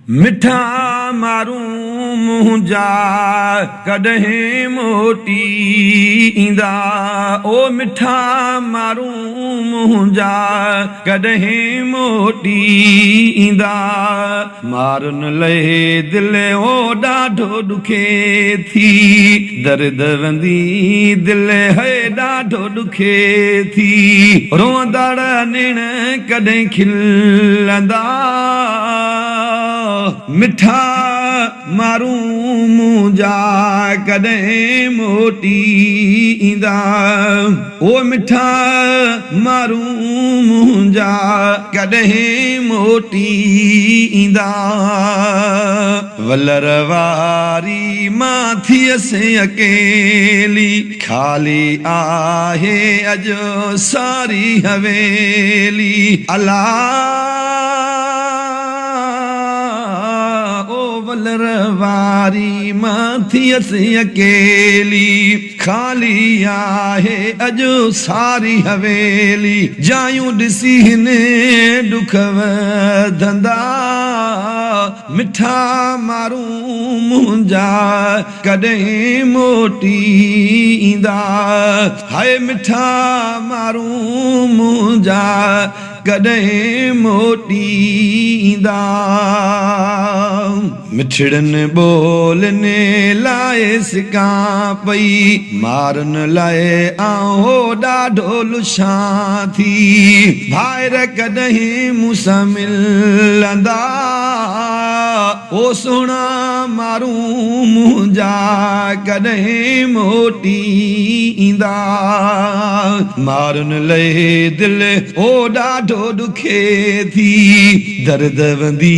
मिठा मारू मुंहिंजा कॾहिं मोटी ईंदा ओ मिठा मारू मुंहिंजा कॾहिं मोटी ईंदा मारुन लहे दिल ओ ॾाढो ॾुखे थी दर्द वंदी दिल है ॾाढो ॾुखे थी रोअंदड़ नेण कॾहिं खिलंदा मिठा मारू मुंहिंजा कॾहिं मोटी ईंदा ओ मिठा मारू मुंहिंजा कॾहिं मोटी ईंदा वलर वारी मां थियसि अकेली ख़ाली आहे अॼु सारी हवेली अला वलर वारी मां थियसि अकेली ख़ाली आहे अॼु सारी हवेली जायूं ॾिसी हिन ॾुख वधंदा मिठा मारू मुंहिंजा कॾहिं मोटी ईंदा हाय मिठा मारू मुंहिंजा कॾहिं मोटी ईंदा मिठड़नि ॿोलनि लाइ सिकां पई मारन लाइ आहो ॾाढो लुछां थी भाइर कॾहिं मूंसां मिलंदा ओ सुहिणा मारू मुंहिंजा कॾहिं मोटी ईंदा मारुन लहे दिल ओ ॾाढो ॾुखे थी दर्द वंदी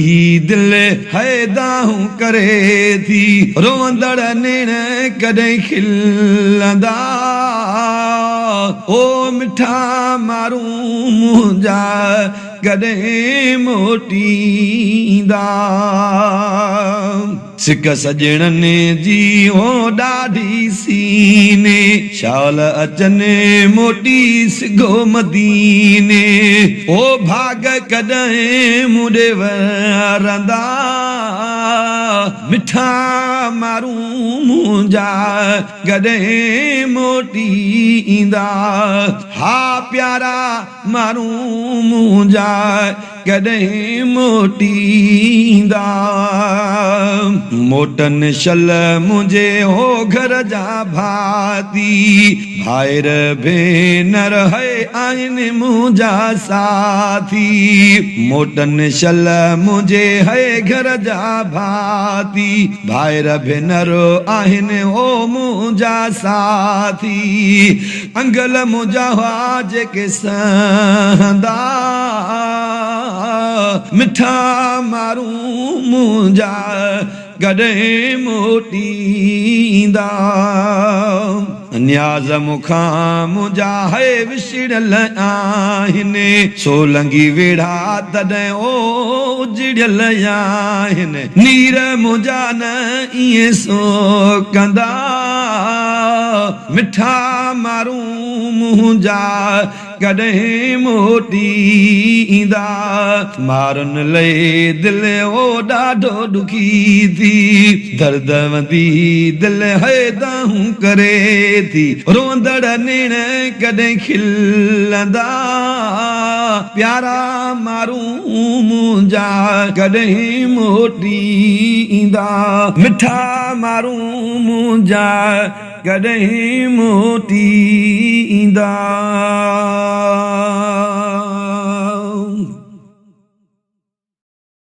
दिल है दाहूं करे थी रोअंदड़ नेण कॾहिं खिलंदा ओ मिठा मारू मुंहिंजा कॾहिं मोटी ईंदा सिक सजणनि जी हो ॾाढी सीने शाल अचनि मोटी सिगो मदीने ओ भाग कॾहिं मुॾे वरंदा मिठा मारू मुंहिंजा कॾहिं मोटी ईंदा हा प्यारा मारू मुंहिंजा कॾहिं मोटी ईंदा मोटन शल मुंहिंजे हो घर जा भाती भाइर भेनर है आहिनि मुंहिंजा साथी मोटन शल मुंहिंजे है घर जा भाती भाइर भेनर आहिनि हो मुंहिंजा साथी अंगल मुंहिंजा हुआ जेके सहंदा मिठा मारू मुंहिंजा कॾहिं मोटी ईंदा न्याज़ मुखां मुंहिंजा है विछड़ियल आहिनि सोलंगी वेड़ा तॾहिं ओ उजड़ियल आहिनि नीर मुंहिंजा न ईअं सोकंदा मिठा मारू मुंहिंजा कॾहिं मोटी ईंदा मारुन लहे दिल ओ ॾाढो ॾुखी थी दर्द वंदी दिल है दाहूं करे थी रोंदड़ नेण कॾहिं खिलंदा प्यारा मारू मुंहिंजा कॾहिं मोटी ईंदा मिठा मारू मुंहिंजा कॾहिं मोटी ईंदा